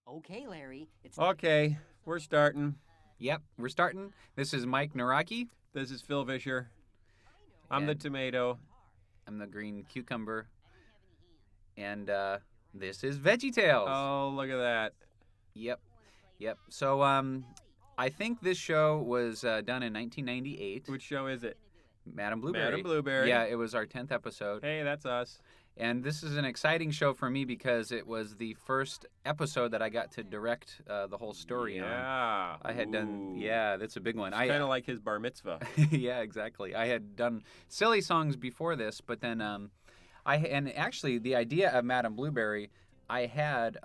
Okay, Larry, it's Okay, we're starting. Yep, we're starting. This is Mike Nawrocki. This is Phil Vischer. I'm the And tomato. I'm the green cucumber. And this is VeggieTales. Oh, look at that. Yep. So I think this show was done in 1998. Which show is it? Madam Blueberry. Madam Blueberry. Yeah, it was our 10th episode. Hey, that's us. And this is an exciting show for me because it was the first episode that I got to direct the whole story on. Yeah. I had done, that's a big one. It's kind of like his bar mitzvah. Yeah, exactly. I had done silly songs before this, but then and actually the idea of Madam Blueberry I had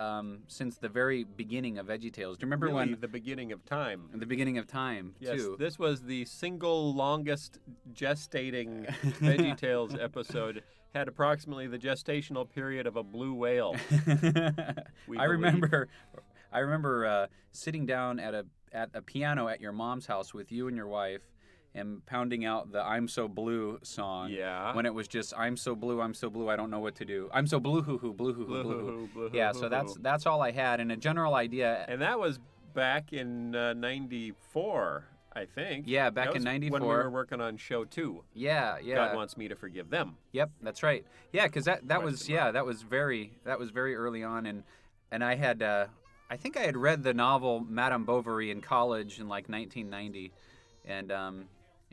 since the very beginning of VeggieTales. Do you remember Really, when the beginning of time. the beginning of time Yes, too? this was the single longest gestating VeggieTales episode. Had approximately the gestational period of a blue whale. I remember sitting down at a piano at your mom's house with you and your wife and pounding out the "I'm So Blue" song. Yeah. When it was just "I'm so blue, I don't know what to do. I'm so blue hoo hoo, blue hoo hoo, blue hoo hoo." Yeah, so that's all I had, and a general idea. And that was back in '94, I think. Yeah, back That in was '94. when we were working on show 2. Yeah. God Wants Me to Forgive Them. Yep, that's right. Yeah, because that was Question mark. that was very early on, and I had I think I had read the novel Madame Bovary in college in like 1990, and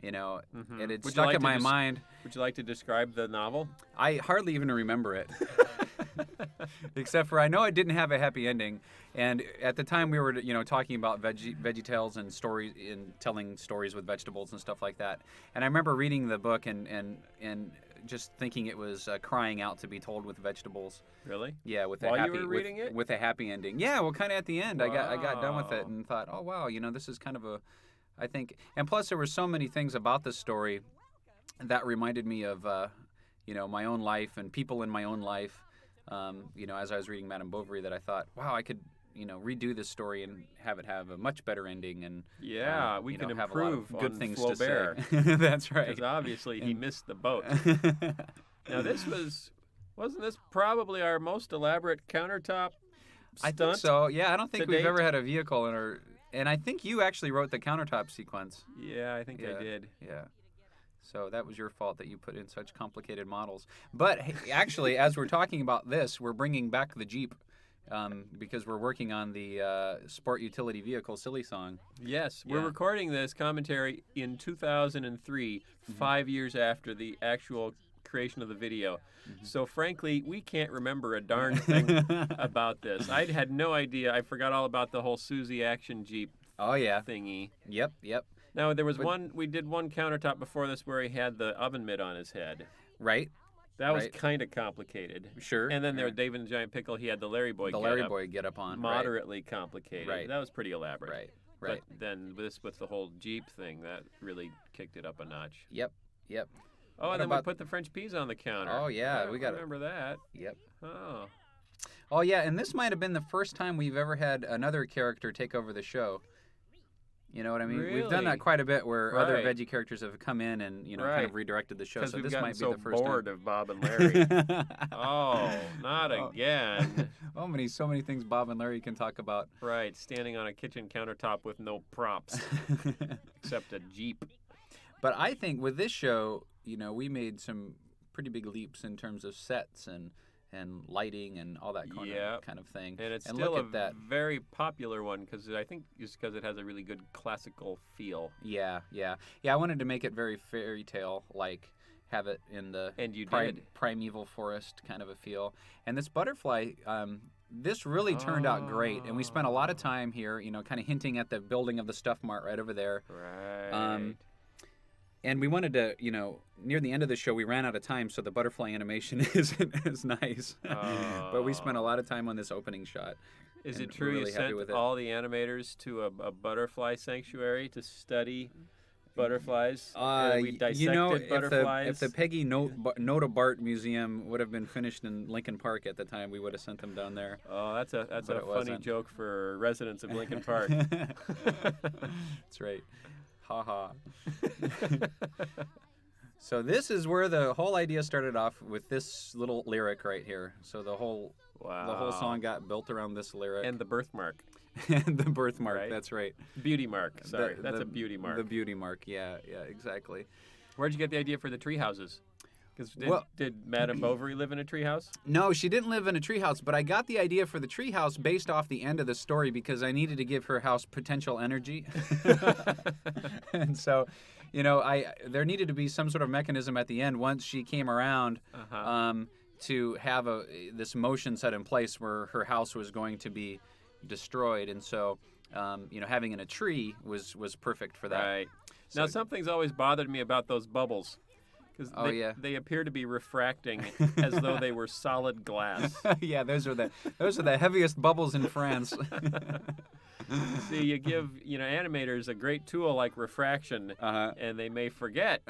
and it Would you stuck like in to my mind. Would you like to describe the novel? I hardly even remember it, except for I know it didn't have a happy ending. And at the time we were talking about VeggieTales and stories and telling stories with vegetables and stuff like that. And I remember reading the book and just thinking it was crying out to be told with vegetables. Really? Yeah, with While a happy you were reading it? with a happy ending. Yeah, well, kind of at the end, I got done with it Wow. and thought, oh wow, this is kind of a, I think, and plus there were so many things about this story that reminded me of my own life and people in my own life. As I was reading Madame Bovary, that I thought, wow, I could redo this story and have it have a much better ending and Yeah, we can have a lot improve of good on things Flaubert. to say. That's right. Because obviously he missed the boat. Now this wasn't this probably our most elaborate countertop stunt? I think so. Yeah, I don't think to we've date? ever had a vehicle in our. And I think you actually wrote the countertop sequence. Yeah, I think I did. Yeah. So that was your fault that you put in such complicated models. But hey, actually, as we're talking about this, we're bringing back the Jeep because we're working on the sport utility vehicle silly song. Yes, we're Yeah. recording this commentary in 2003, 5 years after the actual creation of the video. So frankly, we can't remember a darn thing about this. I had no idea. I forgot all about the whole Susie Action Jeep Oh, yeah. thingy. Yep. Now, there was we did one countertop before this where he had the oven mitt on his head. Right. That was Right. kind of complicated. Sure. And then there yeah. was David and the Giant Pickle. He had the Larry Boy The get Larry up, Boy get up on. moderately complicated. Right. That was pretty elaborate. Right. But then this with the whole Jeep thing, that really kicked it up a notch. Yep. Oh, What and then about- we put the French peas on the counter. Oh, yeah, we got it. remember that. Yep. Oh. Oh, yeah, and this might have been the first time we've ever had another character take over the show. You know what I mean? We've done Really? that quite a bit where other Right. veggie characters have come in and, kind Right. of redirected the show. Because So we've this gotten might be so the first bored time. of Bob and Larry. Oh, not Oh. again. So many things Bob and Larry can talk about. Right, standing on a kitchen countertop with no props except a Jeep. But I think with this show, we made some pretty big leaps in terms of sets and lighting and all that kind of thing. And it's and still look a at that. very popular one because I think it's because it has a really good classical feel. Yeah. I wanted to make it very fairy tale like, have it in the And you did. primeval forest kind of a feel. And this butterfly, this really turned out great. And we spent a lot of time here, kind of hinting at the building of the Stuff Mart right over there. Right. And we wanted to, near the end of the show, we ran out of time, so the butterfly animation isn't as nice. But we spent a lot of time on this opening shot. Is and it true we're you really happy sent with it. all the animators to a butterfly sanctuary to study butterflies? We dissected butterflies. if the Peggy Nota Bart Museum would have been finished in Lincoln Park at the time, we would have sent them down there. Oh, that's a But it funny wasn't. joke for residents of Lincoln Park. That's right. Ha ha. So this is where the whole idea started off with this little lyric right here. So the whole Wow. The whole song got built around this lyric. And the birthmark. And the birthmark, Right? that's right. Beauty mark. Sorry, that's a beauty mark. The beauty mark, yeah, exactly. Where'd you get the idea for the tree houses? Because did Madame Bovary live in a tree house? No, she didn't live in a treehouse, but I got the idea for the treehouse based off the end of the story because I needed to give her house potential energy. And so, there needed to be some sort of mechanism at the end once she came around to have this motion set in place where her house was going to be destroyed. And so, having in a tree was perfect for that. Right. So, now, something's always bothered me about those bubbles. Because they appear to be refracting as though they were solid glass. Yeah, those are the heaviest bubbles in France. See, you give animators a great tool like refraction, and they may forget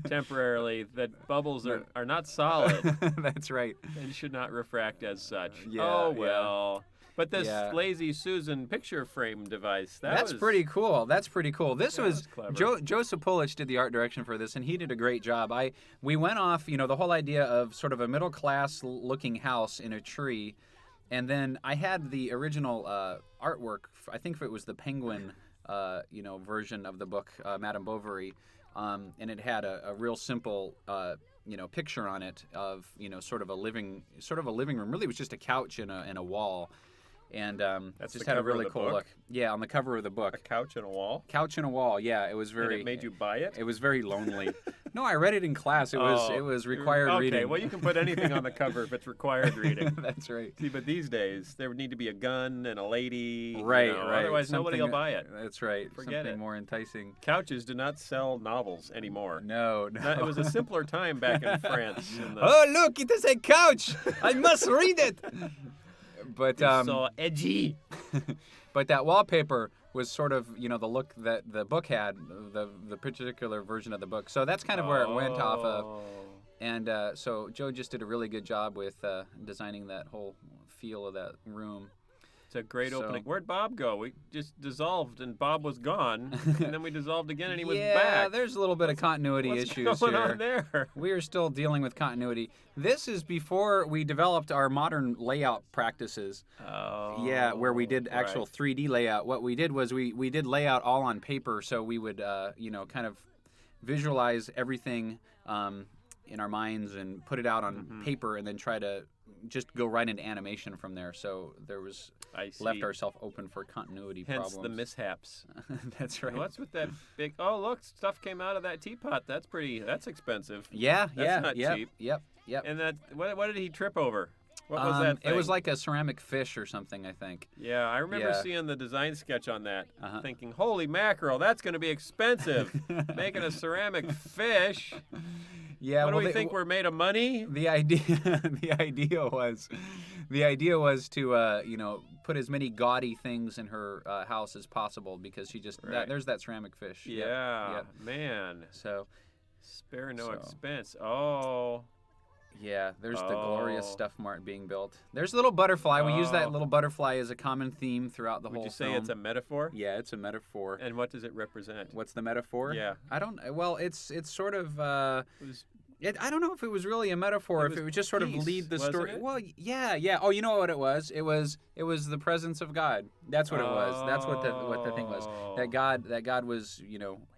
temporarily that bubbles are not solid. That's right. And should not refract as such. Yeah, oh well. But this Lazy Susan picture frame device, that's pretty cool. That's pretty cool. This was clever. Joseph Pulich did the art direction for this, and he did a great job. We went off, the whole idea of sort of a middle class looking house in a tree, and then I had the original artwork. I think it was the Penguin, version of the book, Madame Bovary, and it had a real simple. Picture on it of sort of a living room. Really, it was just a couch and a wall. And that's just the had a cover of really the cool book? look. Yeah, on the cover of the book. A couch and a wall? Couch and a wall, yeah. It was very... And it made you buy it? It was very lonely. No, I read it in class. It was required reading. Okay, well, you can put anything on the cover if it's required reading. That's right. See, but these days, there would need to be a gun and a lady. Right. Otherwise, nobody will buy it. That's right. Forget Something it. more enticing. Couches do not sell novels anymore. No. It was a simpler time back in France. Oh, look, it is a couch. I must read it. But so edgy. But that wallpaper was sort of the look that the book had, the particular version of the book. So that's kind of where it went off of. And so Joe just did a really good job with designing that whole feel of that room. It's a great opening. Where'd Bob go? We just dissolved, and Bob was gone, and then we dissolved again, and he was back. Yeah, there's a little bit of continuity issues What's going here. on there? We are still dealing with continuity. This is before we developed our modern layout practices. Oh. Yeah, where we did actual 3D layout. What we did was we did layout all on paper, so we would kind of visualize everything in our minds and put it out on paper, and then try to just go right into animation from there. So there was left ourselves open for continuity Hence problems. the mishaps. That's right. What's with that big? Oh, look, stuff came out of that teapot. That's expensive. Yeah, That's not cheap. Yep. And that, what did he trip over? What was that thing? It was like a ceramic fish or something, I think. Yeah, I remember seeing the design sketch on that, thinking, holy mackerel, that's going to be expensive. Making a ceramic fish. Yeah, what do we think we're made of money? The idea was to put as many gaudy things in her house as possible because she just there's that ceramic fish. Yeah, yep. Man. So spare no expense. Oh. Yeah, there's the glorious stuff mart being built. There's a little butterfly. We use that little butterfly as a common theme throughout the whole film. Would you say it's a metaphor? Yeah, it's a metaphor. And what does it represent? What's the metaphor? Yeah. I don't. Well, it's sort of. I don't know if it was really a metaphor. If it would just sort of lead the story. Well, yeah. Oh, you know what it was? It was the presence of God. That's what it was. That's what the thing was. That God was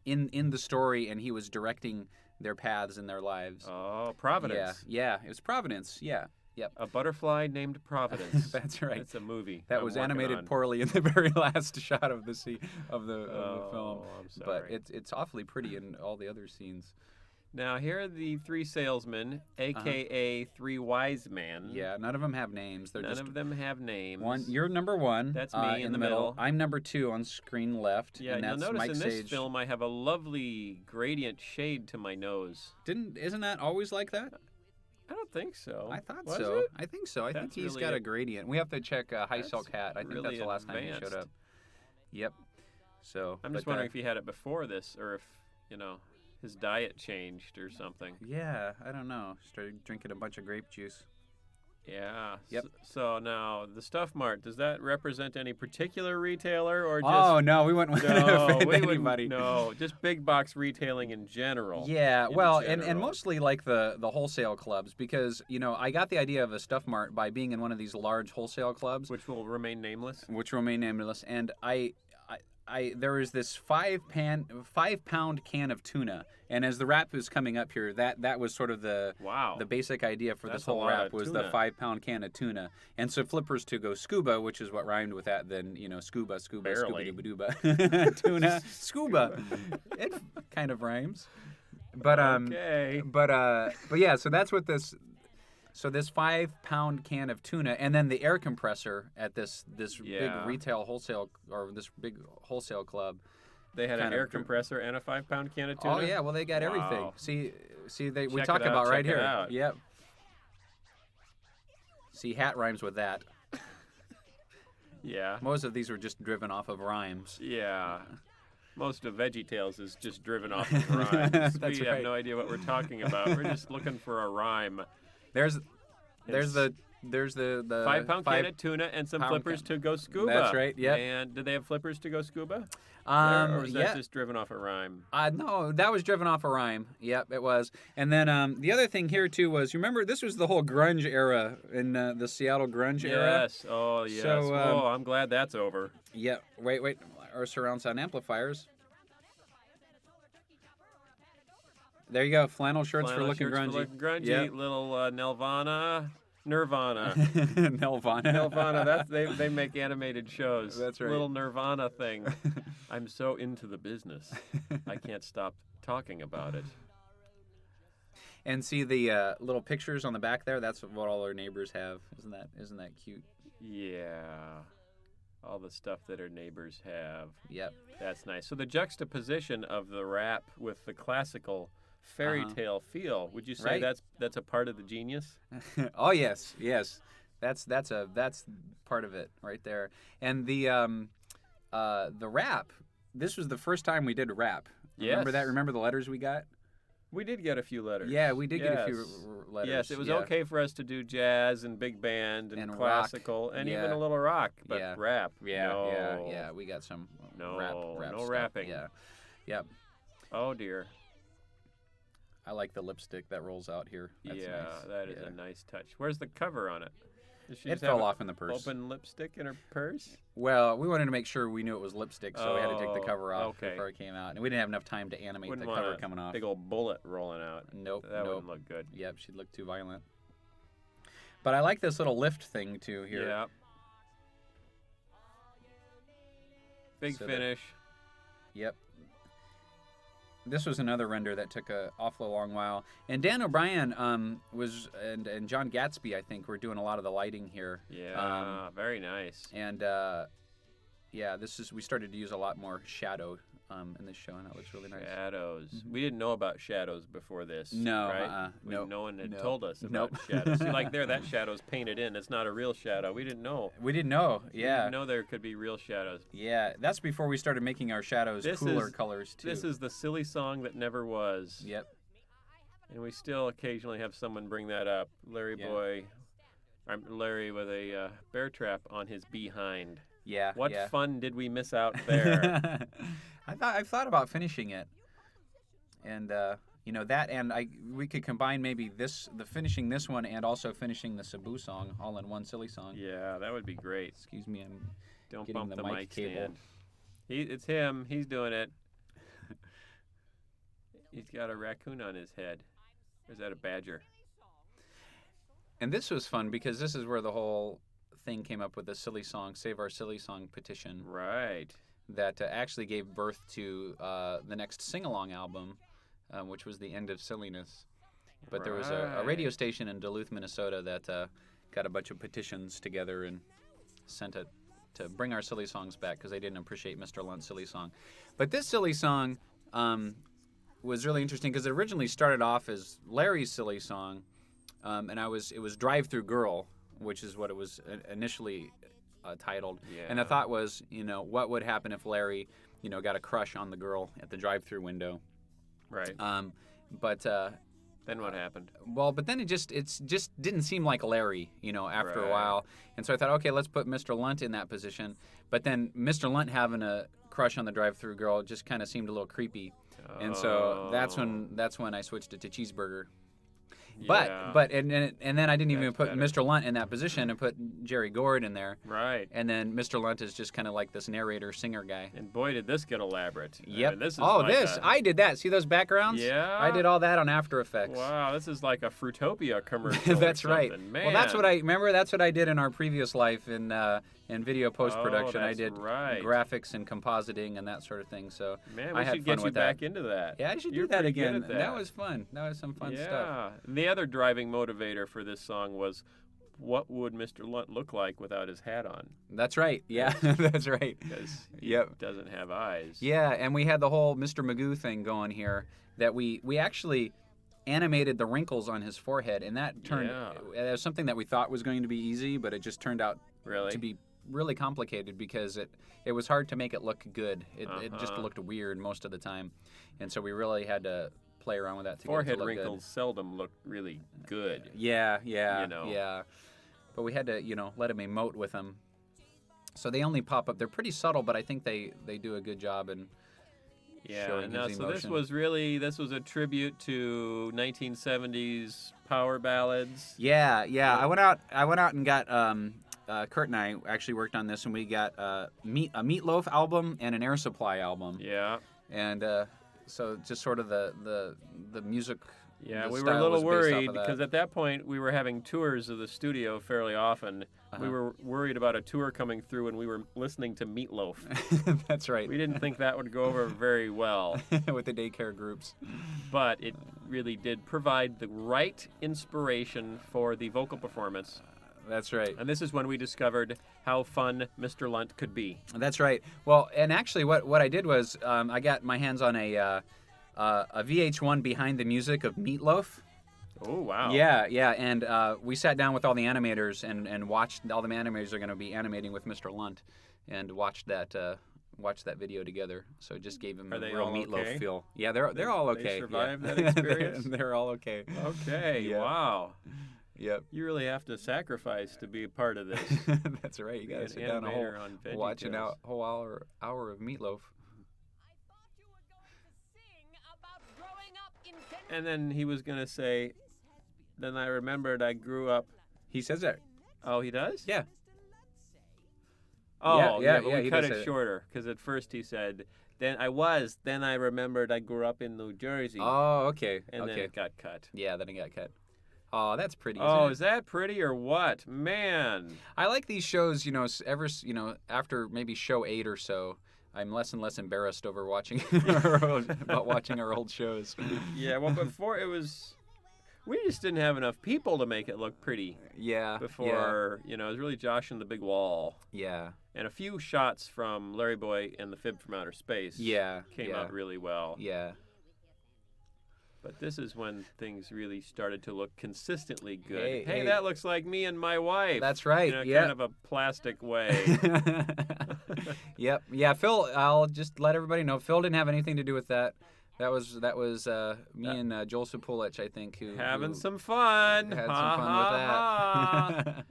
in the story, and He was directing their paths in their lives. Oh, Providence. Yeah, it was Providence. Yeah, yep. A butterfly named Providence. That's right. It's a movie. That was animated poorly in the very last shot of the film. I'm sorry. But it's awfully pretty in all the other scenes. Now, here are the three salesmen, a.k.a. three wise men. Yeah, none of them have names. None of them have names. You're number one. That's me in the middle. I'm number two on screen left. Yeah, and that's you'll notice Mike in this Sage. film I have a lovely gradient shade to my nose. Isn't that always like that? I don't think so. I thought Was so. it? I think so. I think he's really got a gradient. We have to check High Silk Hat. I think really that's the last time he showed up. Yep. So I'm just wondering if he had it before this, or if his diet changed or something. Yeah, I don't know. Started drinking a bunch of grape juice. Yeah. Yep. So now the Stuff Mart, does that represent any particular retailer or just? Oh no, we wouldn't want to No, offend we anybody. wouldn't. No, just big box retailing in general. Yeah, In well, and general. mostly like the wholesale clubs, because I got the idea of a Stuff Mart by being in one of these large wholesale clubs, Which will remain nameless. which remain nameless, and there is this 5-pound can of tuna, and as the wrap is coming up here, that was sort of the Wow. basic idea for That's this a whole lot wrap of was the tuna. 5-pound can of tuna, and so flippers to go scuba, which is what rhymed with that. Then scuba, Barely. scuba, tuna, scuba. It kind of rhymes, but Okay. but yeah. So that's what this. So this 5-pound can of tuna, and then the air compressor at this big retail wholesale, or this big wholesale club. They had an kind of air compressor and a 5-pound can of tuna. Oh yeah, well they got everything. Wow. See, we Check talk it out, about right check it here. out. Yep. See, hat rhymes with that. Yeah. Most of these were just driven off of rhymes. Yeah. Most of VeggieTales is just driven off of rhymes. That's We have right. no idea what we're talking about. We're just looking for a rhyme. There's It's the 5-pound can of tuna and some pound flippers can. to go scuba. That's right, yep. And did they have flippers to go scuba? Or was that yeah. just driven off a rhyme? No, that was driven off a rhyme. Yep, it was. And then the other thing here too was, you remember this was the whole grunge era in the Seattle grunge era. Yes. Oh, yes. So, oh, I'm glad that's over. Yep. Wait. Our surround sound amplifiers. There you go. Flannel shirts Flannel for looking shirts grungy. For looking grungy. Yep. Little Nirvana. Nelvana. Nirvana. They make animated shows. That's right. Little Nirvana thing. I'm so into the business. I can't stop talking about it. And see the little pictures on the back there. That's what all our neighbors have. Isn't that cute? Yeah. All the stuff that our neighbors have. Yep. That's nice. So the juxtaposition of the rap with the classical fairy tale feel, would you say Right. that's a part of the genius? Oh yes. That's part of it right there. And the rap. This was the first time we did a rap. Remember Yes. that? Remember the letters we got? We did get a few letters. Yeah, we did get a few Yes. letters. Yes, it was yeah. okay for us to do jazz and big band and, And rock. classical and even Yeah. a little rock, but Yeah. rap. Yeah, no. yeah. We got some No, rap no stuff. rapping. Yeah. Yep. Oh dear. I like the lipstick that rolls out here. That's yeah, nice. that is Yeah. a nice touch. Where's the cover on it? Does she It just have fell an off in the purse. Open lipstick in her purse? Well, we wanted to make sure we knew it was lipstick, so we had to take the Oh, cover off okay. before it came out. And we didn't have enough time to animate Wouldn't the want cover a coming off. big old bullet rolling out. Nope. That nope. wouldn't look good. Yep, she'd look too violent. But I like this little lift thing too here. Yeah. Big So that- finish. Yep. This was another render that took a awful long while. And Dan O'Brien was and John Gatsby, I think, were doing a lot of the lighting here. Yeah, very nice. And yeah, we started to use a lot more shadow in this show, and that looks really nice. Shadows. We didn't know about shadows before this. No, right? nope, No one had nope, told us about nope. shadows. See, like there, that shadow's painted in. It's not a real shadow. We didn't know. We didn't know. We Yeah. didn't know there could be real shadows. Yeah, that's before we started making our shadows This cooler is- colors too. This is the silly song that never was. Yep. And we still occasionally have someone bring that up. Larry Yeah. Boy, Larry with a bear trap on his behind. Yeah. What yeah. fun did we miss out there? I've thought about finishing it, and that, and we could combine maybe the finishing this one and also finishing the Cebu song all in one silly song. Yeah, that would be great. Excuse me, I'm Don't getting bump the the mic mic cable. stand. It's him. He's doing it. He's got a raccoon on his head. Or is that a badger? And this was fun because this is where the whole thing came up with the silly song, Save Our Silly Song petition, Right. that actually gave birth to the next sing-along album, which was The End of Silliness. But there was a radio station in Duluth, Minnesota that got a bunch of petitions together and sent it to bring our silly songs back because they didn't appreciate Mr. Lunt's silly song. But this silly song was really interesting because it originally started off as Larry's silly song, and it was Drive Through Girl, which is what it was initially titled. Yeah. And the thought was, what would happen if Larry, got a crush on the girl at the drive-through window? Right. But Then what happened? Well, but then it just didn't seem like Larry, after a Right. while. And so I thought, okay, let's put Mr. Lunt in that position. But then Mr. Lunt having a crush on the drive-through girl just kind of seemed a little creepy. And so that's when I switched it to Cheeseburger. Yeah. But and then I didn't even That's put better. Mr. Lunt in that position and put Jerry Gord in there. Right. And then Mr. Lunt is just kind of like this narrator singer guy. And boy, did this get elaborate. I Yep. mean, this is Oh, like this. I did that. See those backgrounds? Yeah. I did all that on After Effects. Wow, this is like a Fruitopia commercial. That's or right. something. Man. Well, that's what I did in our previous life in video post-production. I that's did right. graphics and compositing and that sort of thing. So Man, I we had should fun get you with back that. into that. Yeah, I should You're do that pretty good again. at that. That was fun. That was some fun stuff. Yeah. And the other driving motivator for this song was, what would Mr. Lunt look like without his hat on? That's right. Yeah, that's right. Because he Yep. doesn't have eyes. Yeah, and we had the whole Mr. Magoo thing going here that we actually animated the wrinkles on his forehead, and that turned it was something that we thought was going to be easy, but it just turned out Really? to be really complicated because it was hard to make it look good. It just Uh-huh. looked weird most of the time, and so we really had to play around with that to Forehead get it to look wrinkles seldom look really good. good. Yeah, know. yeah. But we had to, let him emote with them. So they only pop up. They're pretty subtle, but I think they do a good job in Yeah, showing no, his so emotion. this was a tribute to 1970s power ballads. Yeah. I went out and got Kurt and I actually worked on this, and we got a Meatloaf album and an Air Supply album. Yeah. And so just sort of the music. Yeah, the we were a style little was based off worried of that. because at that point we were having tours of the studio fairly often. We were worried about a tour coming through and we were listening to Meatloaf. That's right. We didn't think that would go over very well, with the daycare groups. but it really did provide the right inspiration for the vocal performance. That's right. And this is when we discovered how fun Mr. Lunt could be. That's right. Well, and actually, what I did was I got my hands on a VH1 behind the music of Meatloaf. Oh, wow. Yeah, and we sat down with all the animators and watched. All the animators are going to be animating with Mr. Lunt, and watched that video together. So it just gave him Are a they real all Meatloaf okay? feel. Yeah, they're all okay. They survived yeah. that experience? They're all okay. Okay, Yeah. wow. Yep. You really have to sacrifice to be a part of this. That's right. You got An to sit down animator on watch an VeggieTales. whole hour of Meatloaf. And then he was going to say, then I remembered I grew up. He says that. Oh, he does? Yeah. Oh, yeah, but yeah, we he cut does it say it. shorter because at first he said, then I remembered I grew up in New Jersey. Oh, okay. and then okay. it got cut. Yeah, then it got cut. Oh, that's pretty. Oh, isn't is that pretty or what? Man. it? I like these shows. After maybe show 8 or so, I'm less and less embarrassed over watching about watching our old shows. Yeah, well, before it was, we just didn't have enough people to make it look pretty. Yeah. Before, it was really Josh and the Big Wall. Yeah. And a few shots from Larry Boy and the Fib from Outer Space Yeah. came yeah, out really well. Yeah. But this is when things really started to look consistently good. Hey, Hey, hey. that looks like me and my wife. That's right. In a yeah. kind of a plastic way. Yep. Yeah. Phil, I'll just let everybody know. Phil didn't have anything to do with that. That was me and Joel Supulich, I think, who Having who some fun. had Ha, some fun ha, with ha. that.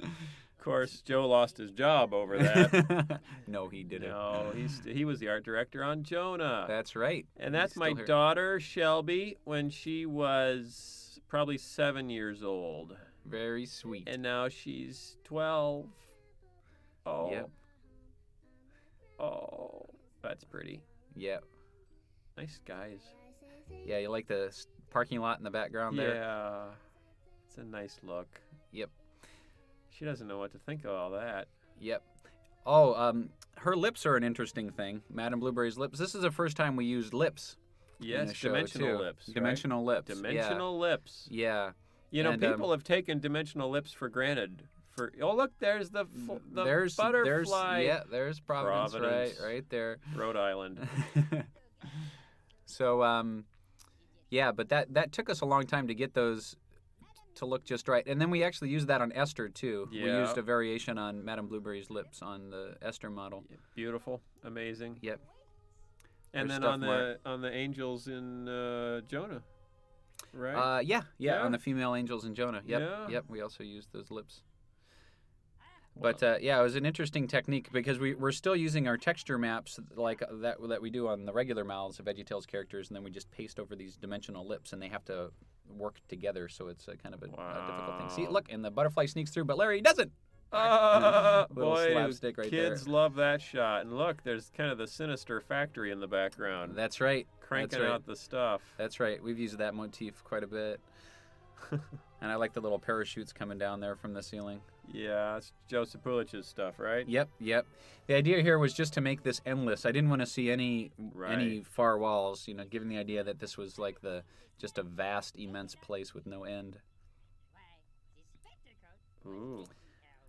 Of course, Joe lost his job over that. No, he didn't. No, he was the art director on Jonah. That's right. And that's He's my still here. daughter, Shelby, when she was probably 7 years old. Very sweet. And now she's 12. Oh. Yep. Oh, that's pretty. Yep. Nice skies. Yeah, you like the parking lot in the background there? Yeah. It's a nice look. Yep. She doesn't know what to think of all that. Yep. Oh, her lips are an interesting thing. Madame Blueberry's lips. This is the first time we used lips. in Yes, the show, dimensional too. lips. right? Dimensional lips. Dimensional lips. Yeah. You know, And, people have taken dimensional lips for granted. Look, there's the There's butterfly. there's Providence. Right there. Rhode Island. So yeah, but that took us a long time to get those to look just right. And then we actually used that on Esther too. We Yeah. used a variation on Madame Blueberry's lips on the Esther model. Beautiful, amazing. Yep. And There's then stuff on the angels in Jonah. right? Yeah, on the female angels in Jonah. Yep, we also used those lips. But it was an interesting technique because we're still using our texture maps like that we do on the regular mouths of VeggieTales characters, and then we just paste over these dimensional lips, and they have to work together, so it's a kind of a difficult thing. See, look, and the butterfly sneaks through, but Larry doesn't. Little boy, slapstick right there. Kids love that shot. And look, there's kind of the sinister factory in the background. That's right. Cranking out the stuff. That's right. We've used that motif quite a bit. And I like the little parachutes coming down there from the ceiling. Yeah, it's Joe Sapulich's stuff, right? Yep. The idea here was just to make this endless. I didn't want to see any far walls, given the idea that this was like just a vast, immense place with no end. Ooh.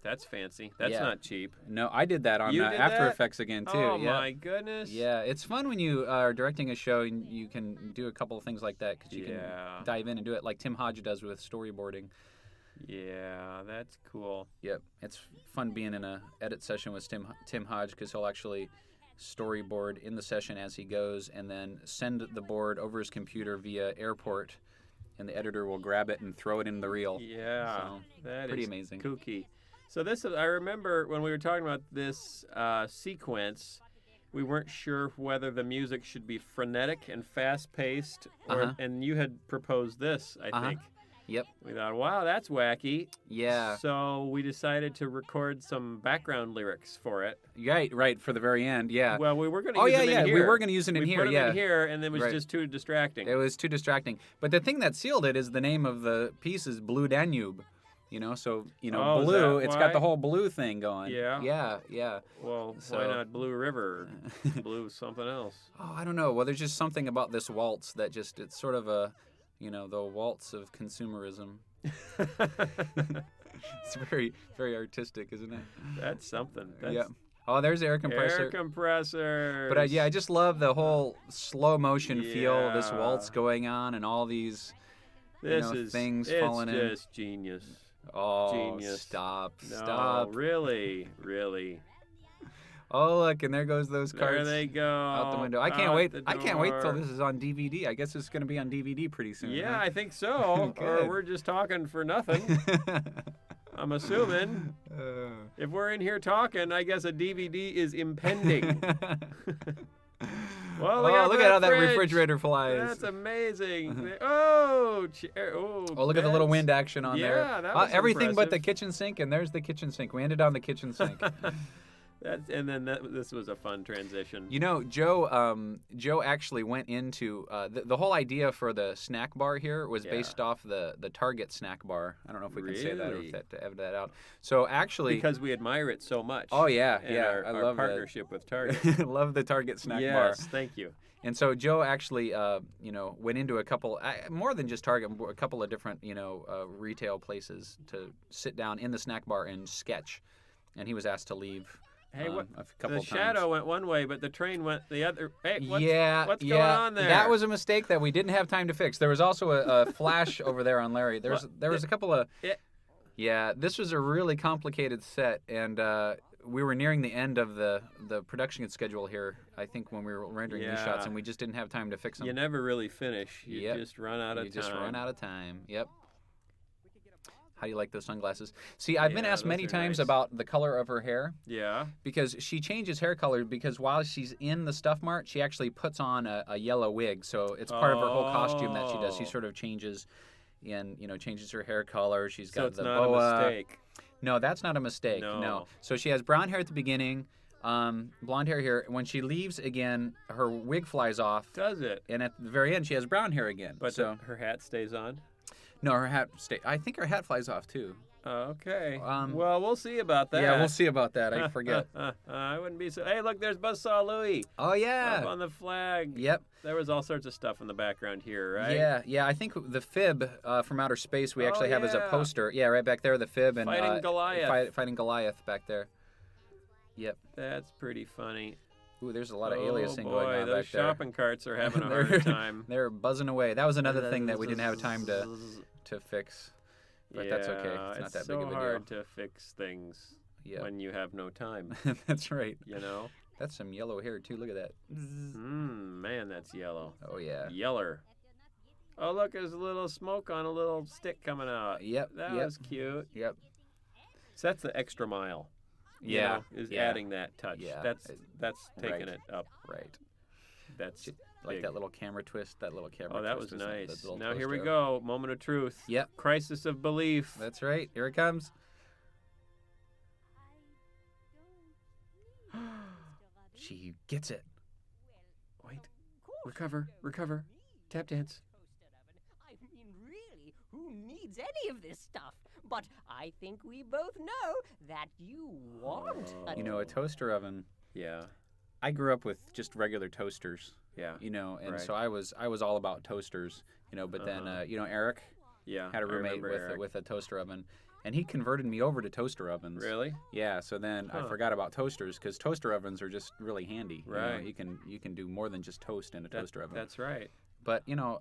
That's fancy. That's not cheap. No, I did that on After Effects again, too. Oh, my goodness. Yeah, it's fun when you are directing a show and you can do a couple of things like that because you can dive in and do it like Tim Hodge does with storyboarding. Yeah, that's cool. Yep, it's fun being in a edit session with Tim Hodge because he'll actually storyboard in the session as he goes and then send the board over his computer via airport, and the editor will grab it and throw it in the reel. Yeah, so, that pretty is amazing. Kooky. So I remember when we were talking about this sequence, we weren't sure whether the music should be frenetic and fast-paced, and you had proposed this, I think. Yep. We thought, wow, that's wacky. Yeah. So we decided to record some background lyrics for it. Right, for the very end, yeah. Well, we were going to use them in here. We were going to use it in we here, put them in here, and it was just too distracting. It was too distracting. But the thing that sealed it is the name of the piece is Blue Danube. Blue, it's got the whole blue thing going. Yeah? Yeah. Well, why not Blue River? Blue something else. Oh, I don't know. Well, there's just something about this waltz that it's sort of the waltz of consumerism. It's very, very artistic, isn't it? That's something. Oh, there's air compressor. Air compressors. But I just love the whole slow motion feel, this waltz going on and all these things falling in. It's just genius. Oh, genius. Stop. Really. Oh, look, and there goes those cards. There they go. Out the window. I can't wait till this is on DVD. I guess it's going to be on DVD pretty soon. Yeah, I think so. Or we're just talking for nothing. I'm assuming. If we're in here talking, I guess a DVD is impending. Well, look at how that refrigerator flies. That's amazing. Look at the little wind action on there. Yeah, that was everything impressive. But the kitchen sink, and there's the kitchen sink. We ended on the kitchen sink. This was a fun transition. Joe actually went into the whole idea for the snack bar here was based off the Target snack bar. I don't know if we can say that or if to edit that out. So actually, because we admire it so much. Oh yeah, I love our partnership with Target. Love the Target snack bar. Yes, thank you. And so Joe actually, went into a couple, more than just Target, a couple of different, retail places to sit down in the snack bar and sketch. And he was asked to leave. Hey, a couple the times. shadow went one way, but the train went the other. Hey, what's going on there? That was a mistake that we didn't have time to fix. There was also a flash over there on Larry. There was a couple of. Yeah, this was a really complicated set, and we were nearing the end of the production schedule here. I think when we were rendering these shots, and we just didn't have time to fix them. You never really finish. You just run out of time. You just run out of time. Yep. How do you like those sunglasses? See, I've been asked many times about the color of her hair. Yeah. Because she changes hair color because while she's in the Stuff Mart, she actually puts on a yellow wig. So it's part of her whole costume that she does. She sort of changes her hair color. She's got the boa. So it's not a mistake. No, that's not a mistake. No. So she has brown hair at the beginning, blonde hair here. When she leaves again, her wig flies off. Does it? And at the very end, she has brown hair again. But her hat stays on? No, her hat I think her hat flies off too. Okay. Well, we'll see about that. Yeah, we'll see about that. I forget. I wouldn't be so. Hey, look, there's Buzzsaw Louie. Oh yeah. Up on the flag. Yep. There was all sorts of stuff in the background here, right? Yeah. I think the fib from outer space we actually have as a poster. Yeah, right back there, the fib and fighting Goliath. Fighting Goliath back there. Yep. That's pretty funny. Ooh, there's a lot of aliasing going on those back there. shopping carts are having a hard time. They're buzzing away. That was another thing that we didn't have time to fix. But that's okay. It's not that big of a deal. It's so hard to fix things when you have no time. That's right. That's some yellow hair, too. Look at that. Man, that's yellow. Oh, yeah. Yeller. Oh, look, there's a little smoke on a little stick coming out. Yep. That yep. was cute. Yep. So that's the extra mile. you Yeah. know, is yeah. adding that touch. Yeah. That's taking Right. it up. Right. That's Like big. that little camera twist. That little camera. Oh, that twist was is nice. the little Now here we toaster. go. Moment of truth. Yep. Crisis of belief. That's right. Here it comes. She gets it. Wait. Recover. Tap dance. I mean, really, who needs any of this stuff? But I think we both know that you want a You know, a toaster oven. Yeah. I grew up with just regular toasters. Yeah. You know, and Right. so I was all about toasters. You know, but then you know, Eric Yeah. had a I roommate remember Eric. with a toaster oven, and he converted me over to toaster ovens. Really? Yeah. So then I Huh. forgot about toasters because toaster ovens are just really handy. Right. You know, you can do more than just toast in a toaster oven. That's right. But you know,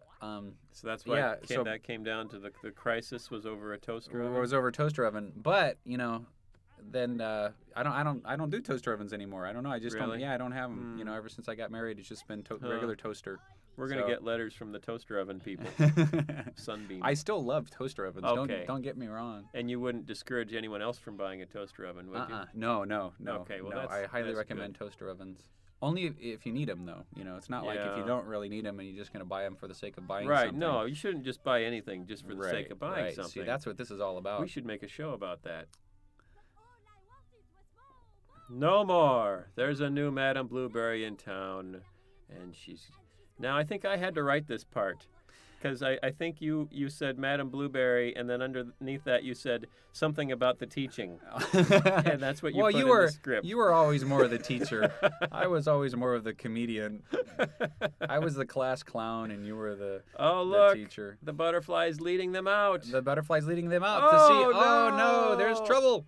So that's why Yeah, so- that came down to the crisis was over a toaster it oven. was over a toaster oven. But you know, then I don't do toaster ovens anymore. I don't know. I just don't. Really? Yeah, I don't have them. You Hmm. know, ever since I got married, it's just been Huh. regular toaster. We're gonna so- get letters from the toaster oven people. Sunbeam. I still love toaster ovens. Okay. Don't get me wrong. And you wouldn't discourage anyone else from buying a toaster oven, would you? No. Okay, well, no. that's- I highly that's recommend toaster ovens. Only if you need them, though. You know, it's not like if you Yeah. don't really need them and you're just going to buy them for the sake of buying Right. something. No, you shouldn't just buy anything just for the sake of buying right. something. See, that's what this is all about. We should make a show about that. No more. There's a new Madame Blueberry in town, and she's. Now I think I had to write this part, because I think you said Madame Blueberry, and then underneath that you said something about the teaching, and that's what you well, put you in were the script. you were always more of the teacher. I was always more of the comedian. I was the class clown, and you were the Oh look, teacher. the butterfly's leading them out. The butterfly's leading them out Oh, to see. Oh no, there's no. trouble.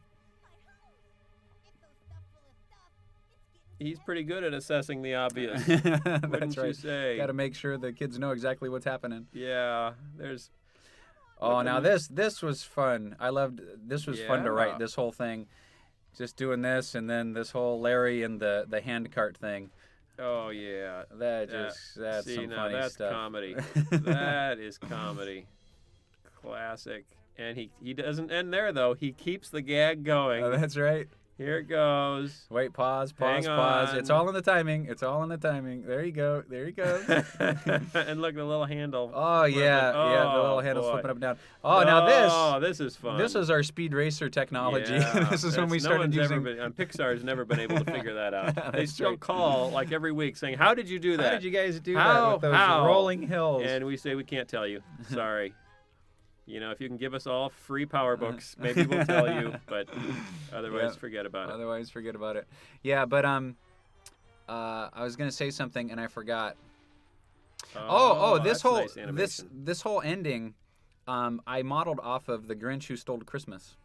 He's pretty good at assessing the obvious. Wouldn't That's you right. say? Got to make sure the kids know exactly what's happening. Yeah, there's. Oh, Look now at this was fun. I loved this was fun to Yeah. write this whole thing. Just doing this and then this whole Larry and the hand cart thing. Oh yeah. That's See, some now funny that's stuff. comedy. That is comedy. Classic. And he doesn't end there though. He keeps the gag going. Oh, that's right. Here it goes. Wait, pause. Hang It's on. all in the timing. It's all in the timing. There you go. There you go. And look, the little handle. Oh yeah, flipping. yeah. The Oh, little handle's boy. flipping up and down. Oh, now this. Oh, this is fun. This is our speed racer technology. Yeah, This is when we no started one's using. ever been, Pixar's never been able to figure that out. They That's still right. call like every week saying, "How did you do that?" How did you guys do How? that with those How? rolling hills? And we say we can't tell you. Sorry. You know, if you can give us all free power books, maybe we'll tell you. But otherwise, Yeah. forget about it. Otherwise, forget about it. Yeah, but I was gonna say something and I forgot. Oh, this that's whole nice animation. this whole ending, I modeled off of The Grinch Who Stole Christmas.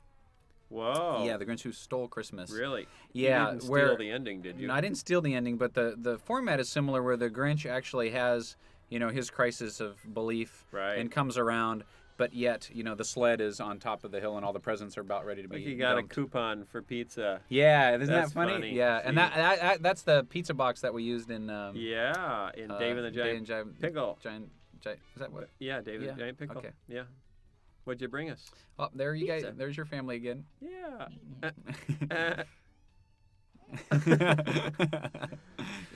Whoa. Yeah, The Grinch Who Stole Christmas. Really? Yeah, You didn't where steal the ending, did you? No, I didn't steal the ending, but the format is similar, where the Grinch actually has his crisis of belief Right. and comes around. But yet, the sled is on top of the hill and all the presents are about ready to be Like you got dumped. a coupon for pizza. Yeah, isn't That's that funny? funny. Yeah, and See. that's the pizza box that we used in Yeah, in Dave and the Giant Pickle. Giant, is that what? Yeah, David Yeah, the Giant Pickle. okay. Yeah. What'd you bring us? Oh, there you Pizza. guys. There's your family again. Yeah.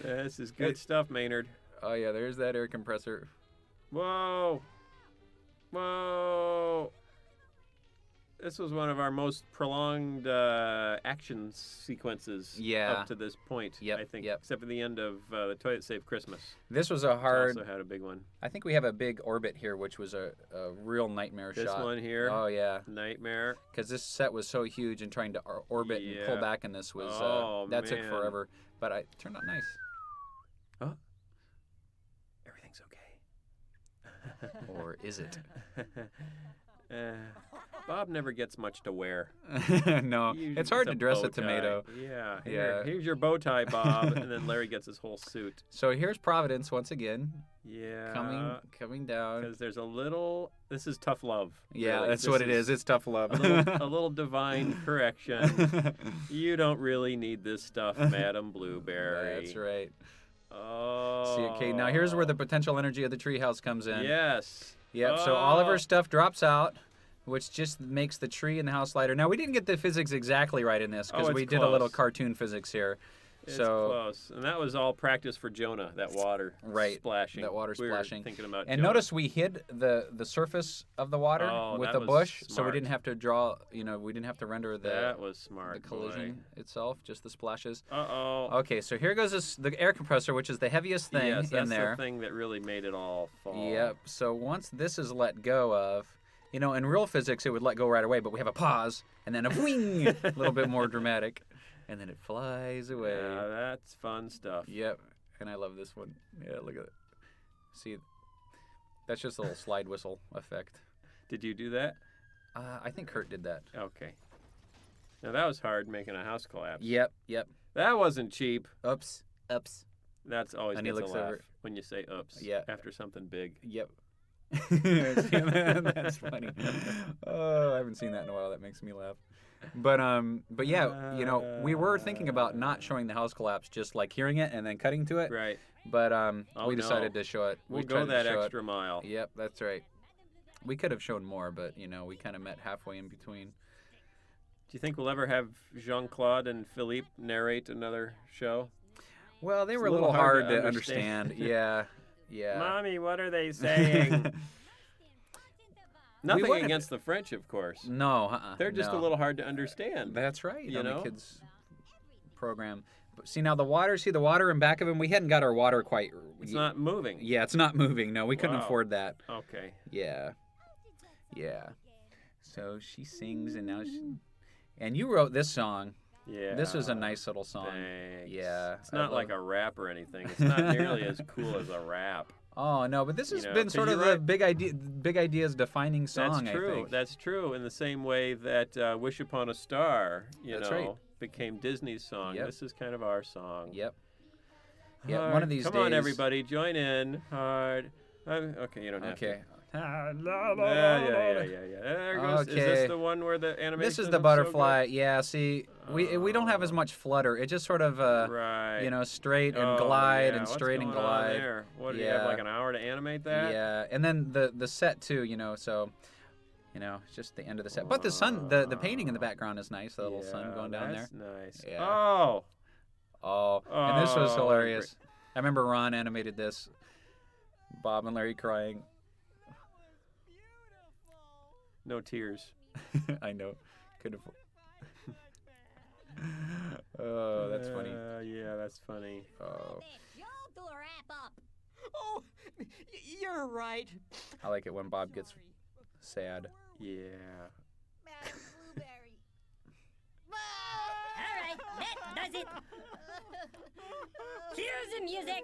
This is good stuff, Maynard. Oh yeah, there's that air compressor. Whoa. Whoa. This was one of our most prolonged action sequences Yeah. up to this point, Yep, I think. yep. Except for the end of the Toilet Save Christmas. This was a Which hard. also had a big one. I think we have a big orbit here, which was a real nightmare This shot. one here. Oh yeah, Nightmare. because this set was so huge, and trying to orbit and pull Yeah. back in this was Oh, that took man. forever. But it turned out nice. Everything's okay. Or is it? Bob never gets much to wear. No, Usually it's hard to dress bow a tomato. tie. Yeah. Yeah. Here's your bow tie, Bob. And then Larry gets his whole suit. So here's Providence once again, Yeah. coming down. Because there's a little. This is tough love. Yeah, really. that's This what it is. It's tough love. A little divine correction. You don't really need this stuff, Madam Blueberry. That's right. Oh. See, okay, now here's where the potential energy of the treehouse comes in. Yes. Yep, so all of our stuff drops out, which just makes the tree and the house lighter. Now, we didn't get the physics exactly right in this because it's we did a little close. cartoon physics here. It's So close. And that was all practice for Jonah, that water splashing. That water We were splashing. thinking about And Jonah. notice we hid the surface of the water with that a was bush, so we smart. didn't have to draw, we didn't have to render That was smart, the collision itself, just the splashes. Uh-oh. Okay, so here goes the air compressor, which is the heaviest thing Yes, that's in there. the thing that really made it all fall. Yep, so once this is let go of, in real physics it would let go right away, but we have a pause, and then a wing, a little bit more dramatic, and then it flies away. Yeah, that's fun stuff. Yep, and I love this one. Yeah, look at it. See, that's just a little slide whistle effect. Did you do that? I think Kurt did that. Okay. Now that was hard, making a house collapse. Yep. That wasn't cheap. Oops. That's always And he gets a looks laugh over. when you say oops Yeah. after something big. Yep. That's funny. Oh, I haven't seen that in a while. That makes me laugh. But yeah, we were thinking about not showing the house collapse, just like hearing it and then cutting to it. Right. But Oh, we no. decided to show it. We'll We go tried to that show extra mile. It. Yep, that's right. We could have shown more, but we kind of met halfway in between. Do you think we'll ever have Jean-Claude and Philippe narrate another show? Well, they It's were a a little little hard hard to to understand. Yeah. Mommy, what are they saying? Nothing wouldn't- against the French, of course. No, They're just a little hard to understand. That's right. You on know? the kids program. But see now the water in back of him. We hadn't got our water quite. It's not moving. Yeah, it's not moving. No, we couldn't Wow. afford that. Okay. Yeah. So she sings, and and you wrote this song. Yeah. This was a nice little song. Thanks. Yeah. It's not like a rap or anything. It's not nearly as cool as a rap. Oh no, but this has You know, been 'cause sort you of write- the big ideas defining song. That's true. I think. That's true. In the same way that "Wish Upon a Star," That's right. became Disney's song. Yep. This is kind of our song. Yep. Yeah, Hard. one of these Come days. on, everybody, join in. Hard. Okay, you don't have to. Okay. Yeah. There goes. Is this Okay. the one where the animation? This is the looks so butterfly. Yeah. See, we don't have as much flutter. It just sort of good? Right. straight and Oh, glide yeah. and What's straight and going on glide. there? What do you have, Yeah. like an hour to animate that? Yeah, and then the set too. So, it's just the end of the set. But the sun, the painting in the background is nice. The little sun going down there. That's nice. Yeah. Oh. Oh, and this was Oh, hilarious. I remember Ron animated this. Bob and Larry crying. No tears. I know. Could have. Oh, that's funny. Yeah, that's funny. Oh, Y'all do a wrap up. Oh, you're right. I like it when Bob gets sad. Yeah. Madam Blueberry. All right, that does it. Cue the music.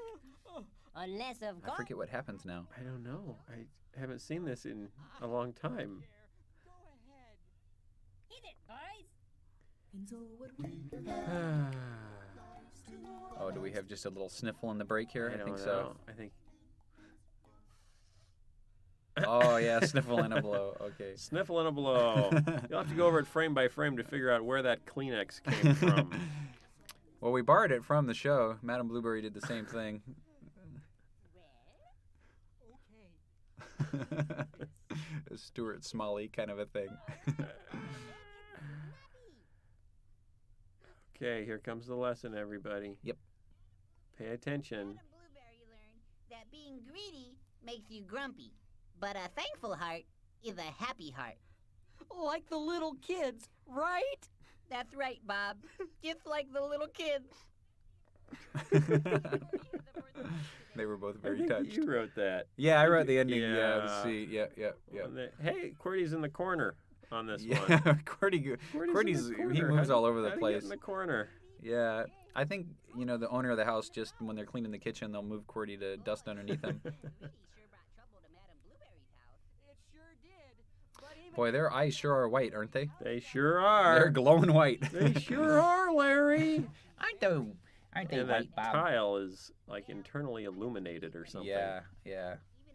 Unless, of I course. forget what happens now. I don't know. I haven't seen this in a long time. Hit it, boys. Oh, do we have just a little sniffle in the break here? I don't think know. so. I think Oh yeah, sniffle and a blow. Okay. sniffle and a blow. You'll have to go over it frame by frame to figure out where that Kleenex came from. Well, we borrowed it from the show. Madam Blueberry did the same thing. A Stuart Smalley kind of a thing. Okay, here comes the lesson, everybody. Yep. Pay attention. Madam Blueberry learned that being greedy makes you grumpy, but a thankful heart is a happy heart. Like the little kids, right? That's right, Bob. Just like the little kids. They were both I very think touched. you wrote that. Yeah, I wrote the ending. Yeah, Yeah. let's see. Yeah. Hey, QWERTY's in the corner on this Yeah, one. QWERTY, QWERTY's in the he corner. moves all over How'd the he place. get in the corner. Yeah, I think the owner of the house just when they're cleaning the kitchen, they'll move QWERTY to dust underneath him. Sure brought trouble to Madam Blueberry's house. It sure did. But even Boy, their eyes sure are white, aren't they? They sure are. They're glowing white. They sure are, Larry. Aren't they And that white, Bob? tile is like internally illuminated or something. Yeah. Even if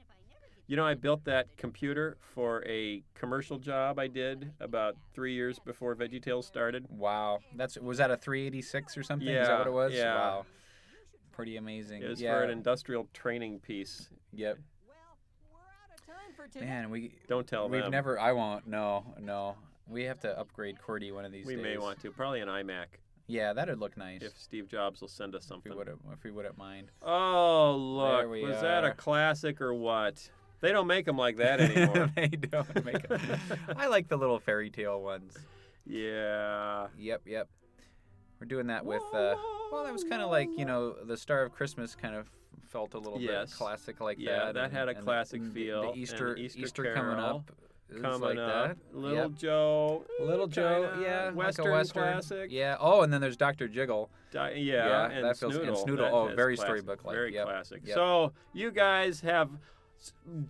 I never get You know, I built that computer for a commercial job I did about 3 years before VeggieTales started. Wow. Was that a 386 or something? Is Yeah, that what it was? yeah. Wow. Pretty amazing. It was yeah. for an industrial training piece. Yep. Well, we're out of time for today. Man, Don't tell we've them. never. I won't. No. We have to upgrade Cordy one of these We days. may want to. Probably an iMac. Yeah, that'd look nice. If Steve Jobs will send us If something. we wouldn't mind. Oh, look. There we Was that a are. classic or what? They don't make them like that anymore. They don't make it. I like the little fairy tale ones. Yeah. Yep. We're doing that with. Well, that was kind of like the Star of Christmas kind of felt a little bit Yes. classic like Yeah, that. that had a and classic the feel. And Easter Easter coming Carol up. It was Coming like up. that. Little Yep. Joe. Little Joe, kinda yeah, like Western, a Western classic. Yeah. Oh, and then there's Dr. Jiggle. Yeah, and that feels- and Snoodle. Snoodle, That oh, is very classic, storybook-like, Very yep, classic. yep. So you guys have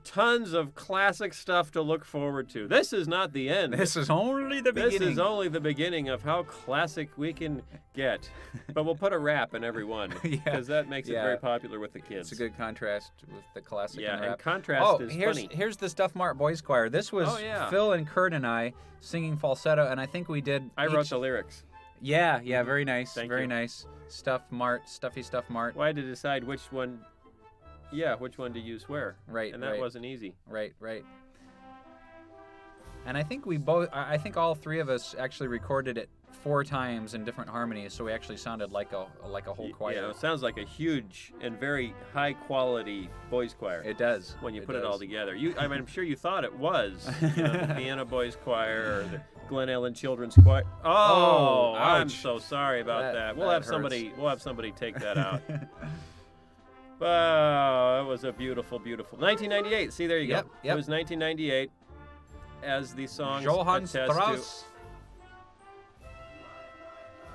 tons of classic stuff to look forward to. This is not the end. This is only the beginning. This is only the beginning of how classic we can get. But we'll put a rap in every one Yeah. because that makes it Yeah. very popular with the kids. It's a good contrast with the classic Yeah, and and rap. contrast is here's funny. here's the Stuff Mart Boys Choir. This was Oh, yeah. Phil and Kurt and I singing falsetto, and I think we did. I wrote each- the lyrics. Yeah, very nice, Thank very you. nice. Stuffy Stuff Mart. Well, I had to decide which one to use where. Right, And that right. wasn't easy. Right. And I think I think all three of us actually recorded it 4 times in different harmonies, so we actually sounded like a whole choir. Yeah, it sounds like a huge and very high quality boys choir. It does. when you put it does. all together. I'm sure you thought it was the Vienna Boys Choir or the Glen Ellen Children's Choir. Oh, I'm ouch. so sorry about that. We'll that have somebody take that out. Wow, that was a beautiful 1998. See, there you Yep, go. yep. It was 1998 as the song Johann attest Strauss.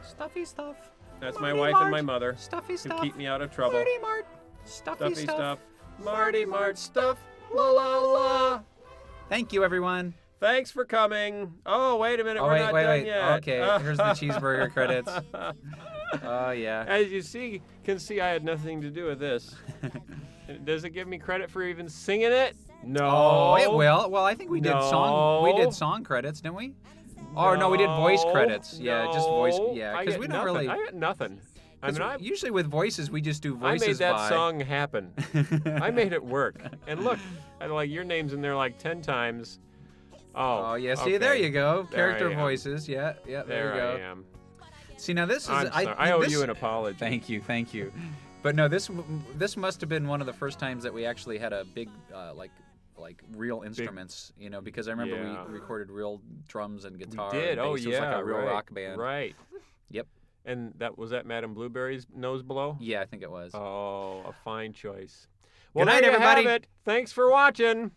Stuffy Stuff. That's my Marty wife Mart. and my mother Stuffy who Stuff. keep me out of trouble. Marty Mart. Stuffy Stuff. Marty Mart stuff. La la la. Thank you, everyone. Thanks for coming. Oh, wait a minute. Oh, We're wait, not wait, done wait. yet. Okay, here's the cheeseburger credits. Oh, yeah. As you can see I had nothing to do with this. Does it give me credit for even singing it? No. Oh, it will. Well, I think we did No. song credits, didn't we? Oh, no, we did voice credits. Yeah, just voice. No. Yeah, I because get we don't nothing. really. I got nothing. I mean, usually with voices, we just do I voices made that by. song happen. I made it work. And look, your name's in there like 10 times. Oh, yeah. See, okay. there you go. There I Character am. voices. Yeah, there There you go. I am. See, now this is. I'm sorry. I owe this- you an apology. Thank you. But no, this must have been one of the first times that we actually had a big like real instruments, because I remember Yeah. we recorded real drums and We guitar. did. And Oh, bass. yeah. It was like a real right. rock band. Right. Yep. And was that Madame Blueberry's Nose Below? Yeah, I think it was. Oh, a fine choice. Good night, there you have everybody. it. Thanks for watching.